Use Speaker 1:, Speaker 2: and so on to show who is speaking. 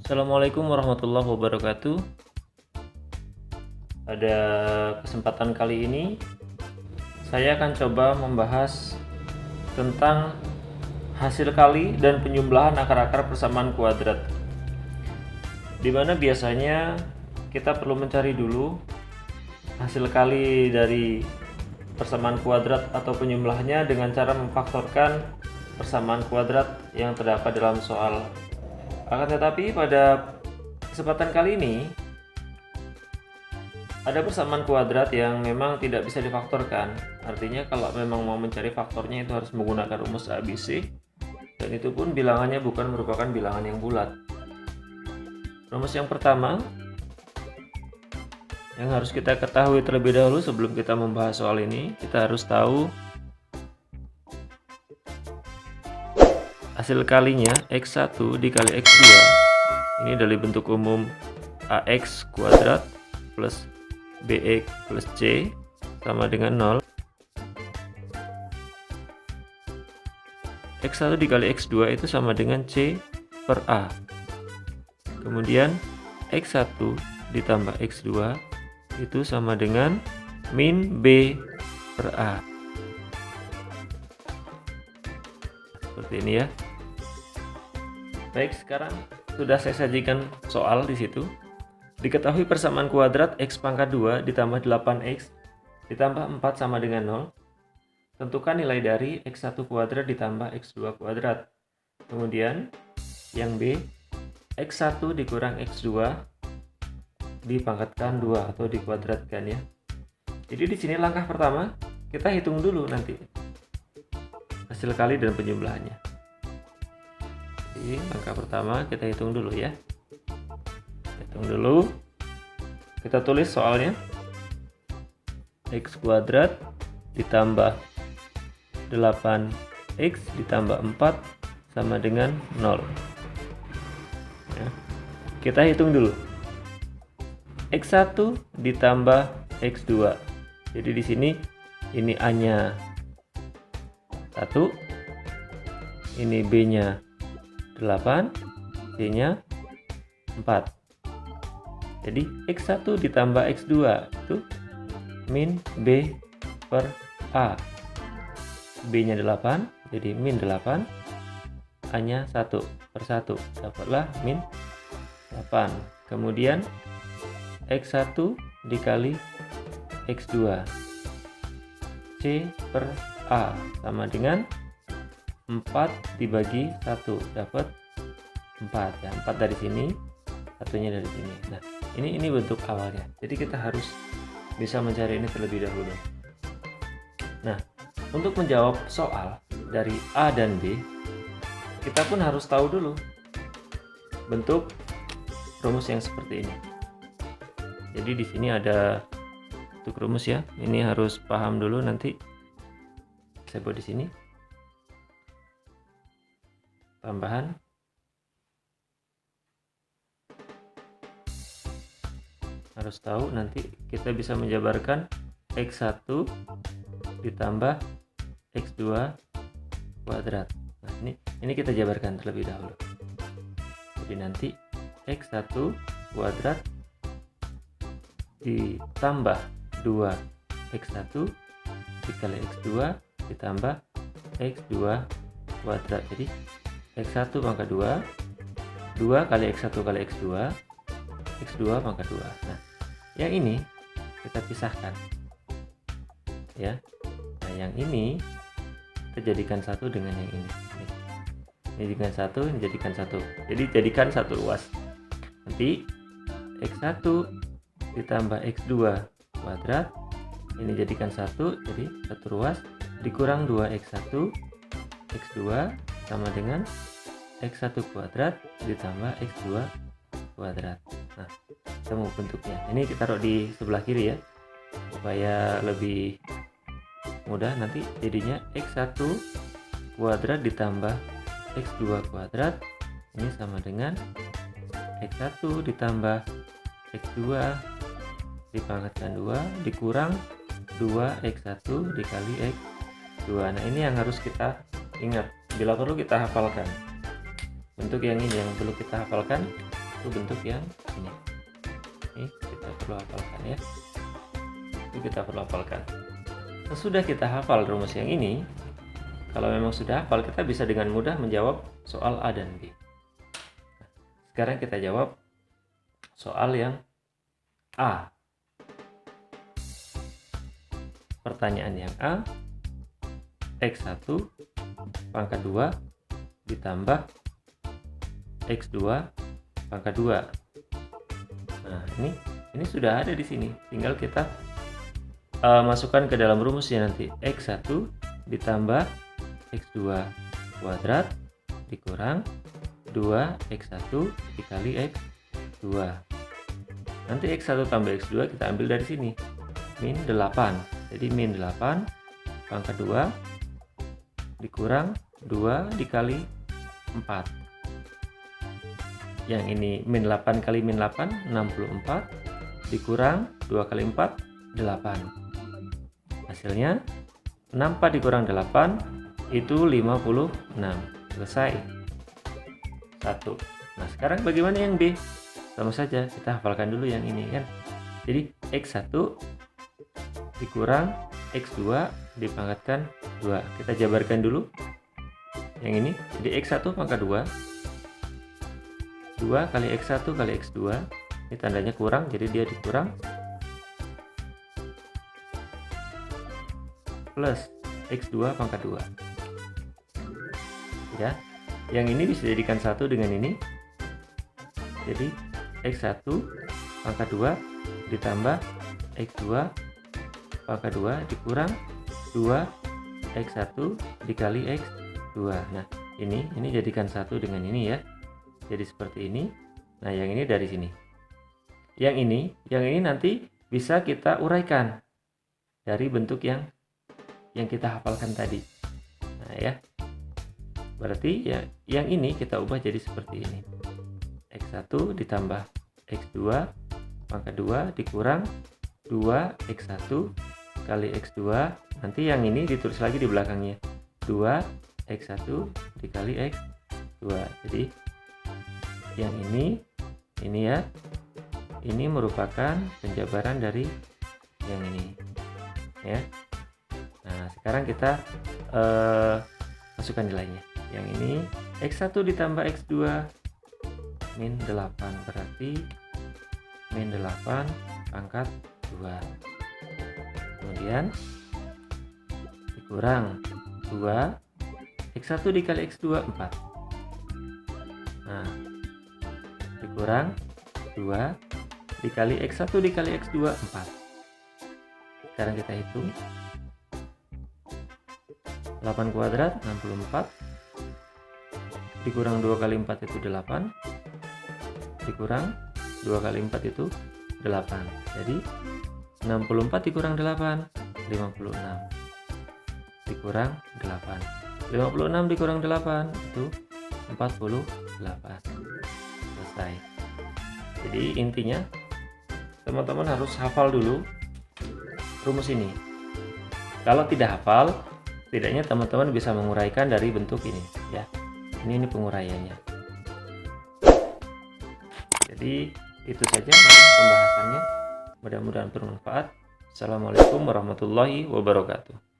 Speaker 1: Assalamualaikum warahmatullahi wabarakatuh. Pada kesempatan kali ini saya akan coba membahas tentang hasil kali dan penjumlahan akar-akar persamaan kuadrat, di mana biasanya kita perlu mencari dulu hasil kali dari persamaan kuadrat atau penjumlahnya dengan cara memfaktorkan persamaan kuadrat yang terdapat dalam soal. Akan tetapi pada kesempatan kali ini ada persamaan kuadrat yang memang tidak bisa difaktorkan. Artinya kalau memang mau mencari faktornya itu harus menggunakan rumus ABC, dan itu pun bilangannya bukan merupakan bilangan yang bulat. Rumus yang pertama yang harus kita ketahui terlebih dahulu sebelum kita membahas soal ini, kita harus tahu hasil kalinya X1 dikali X2 ini dari bentuk umum AX kuadrat plus BX plus C sama dengan 0. X1 dikali X2 itu sama dengan C per A. Kemudian X1 ditambah X2 itu sama dengan min B per A. Seperti ini ya. Baik, sekarang sudah saya sajikan soal di situ. Diketahui persamaan kuadrat X pangkat 2 ditambah 8X ditambah 4 sama dengan 0. Tentukan nilai dari X1 kuadrat ditambah X2 kuadrat. Kemudian yang B, X1 dikurang X2 dipangkatkan 2 atau dikuadratkan ya. Jadi di sini langkah pertama kita hitung dulu nanti hasil kali dan penjumlahannya. Jadi langkah pertama kita hitung dulu ya. Hitung dulu. Kita tulis soalnya. X kuadrat ditambah 8X ditambah 4 sama dengan 0. Ya. Kita hitung dulu. X1 ditambah X2. Jadi di sini ini A-nya 1, ini B-nya 8, C-nya 4. Jadi X1 ditambah X2 itu min B per A. B-nya 8, jadi min 8, A-nya 1 per 1, dapatlah min 8. Kemudian X1 dikali X2, C per A sama dengan 4 dibagi 1, dapat 4 ya. 4 dari sini, satunya dari sini. Nah, ini bentuk awalnya. Jadi kita harus bisa mencari ini terlebih dahulu. Nah, untuk menjawab soal dari A dan B, kita pun harus tahu dulu bentuk rumus yang seperti ini. Jadi di sini ada bentuk rumus ya. Ini harus paham dulu, nanti saya buat di sini. Tambahan harus tahu, nanti kita bisa menjabarkan X1 ditambah X2 kuadrat. Nah, ini kita jabarkan terlebih dahulu. Jadi nanti X1 kuadrat ditambah 2X1 dikali X2 ditambah X2 kuadrat. Jadi X1 pangkat 2, 2 kali X1 kali X2, X2 pangkat 2. Nah, yang ini kita pisahkan ya. Nah, yang ini kita jadikan satu dengan yang ini. Ini jadikan satu, ini jadikan satu. Jadi jadikan satu ruas. Nanti X1 ditambah X2 kuadrat, ini jadikan satu, jadi satu ruas, dikurang 2X1 X2 sama dengan X1 kuadrat ditambah X2 kuadrat. Nah, ketemu bentuknya. Ini kita taruh di sebelah kiri ya, supaya lebih mudah. Nanti jadinya X1 kuadrat ditambah X2 kuadrat, ini sama dengan X1 ditambah X2 dipangkatkan 2 dikurang 2X1 dikali X2. Nah, ini yang harus kita ingat. Bila perlu kita hafalkan. Bentuk yang ini yang perlu kita hafalkan. itu bentuk yang ini. Ini kita perlu hafalkan ya. Itu kita perlu hafalkan. Sesudah kita hafal rumus yang ini, kalau memang sudah hafal, kita bisa dengan mudah menjawab soal A dan B. Sekarang kita jawab soal yang A. Pertanyaan yang A, X1 pangkat 2 ditambah X2 pangkat 2. Nah, ini sudah ada di sini. Tinggal kita masukkan ke dalam rumusnya nanti. X1 ditambah X2 kuadrat dikurang 2X1 dikali X2. Nanti X1 tambah X2 kita ambil dari sini. Min 8. Jadi min 8 pangkat 2 dikurang 2 dikali 4. Yang ini min 8 kali min 8 64 dikurang 2 kali 4 8. Hasilnya 64 dikurang 8 itu 56. Selesai. 1. Nah, sekarang bagaimana yang B? Sama saja, kita hafalkan dulu yang ini kan. Jadi X1 dikurang X2 dipangkatkan 2. Kita jabarkan dulu yang ini. Jadi X1 pangkat 2 kali X1 kali X2. Ini tandanya kurang, jadi dia dikurang plus X2 pangkat 2 ya. Yang ini bisa dijadikan 1 dengan ini. Jadi X1 pangkat 2 ditambah X2 pangkat 2 dikurang 2 X1 dikali X2. Nah, ini jadikan 1 dengan ini ya. Jadi seperti ini. Nah, yang ini dari sini. Yang ini nanti bisa kita uraikan dari bentuk yang kita hafalkan tadi. Nah, ya. Berarti ya yang ini kita ubah jadi seperti ini. X1 ditambah X2 pangkat 2 dikurang 2X1 kali X2. Nanti yang ini ditulis lagi di belakangnya. 2X1 dikali X2. Jadi yang ini ya. Ini merupakan penjabaran dari yang ini. Ya. Nah, sekarang kita masukkan nilainya. Yang ini X1 ditambah X2 min 8, berarti min 8 pangkat 2. Kemudian dikurang 2 X1 dikali X2 4. Nah, dikurang 2 dikali X1 dikali X2 4. Sekarang kita hitung. 8 kuadrat 64 dikurang 2 kali 4 itu 8 dikurang 2 kali 4 itu 8. Jadi 64 dikurang 8 56 dikurang 8. 56 dikurang 8 itu 48. Selesai. Jadi intinya teman-teman harus hafal dulu rumus ini. Kalau tidak hafal, setidaknya teman-teman bisa menguraikan dari bentuk ini ya. Ini penguraiannya. Jadi itu saja pembahasannya. Mudah-mudahan bermanfaat. Assalamualaikum warahmatullahi wabarakatuh.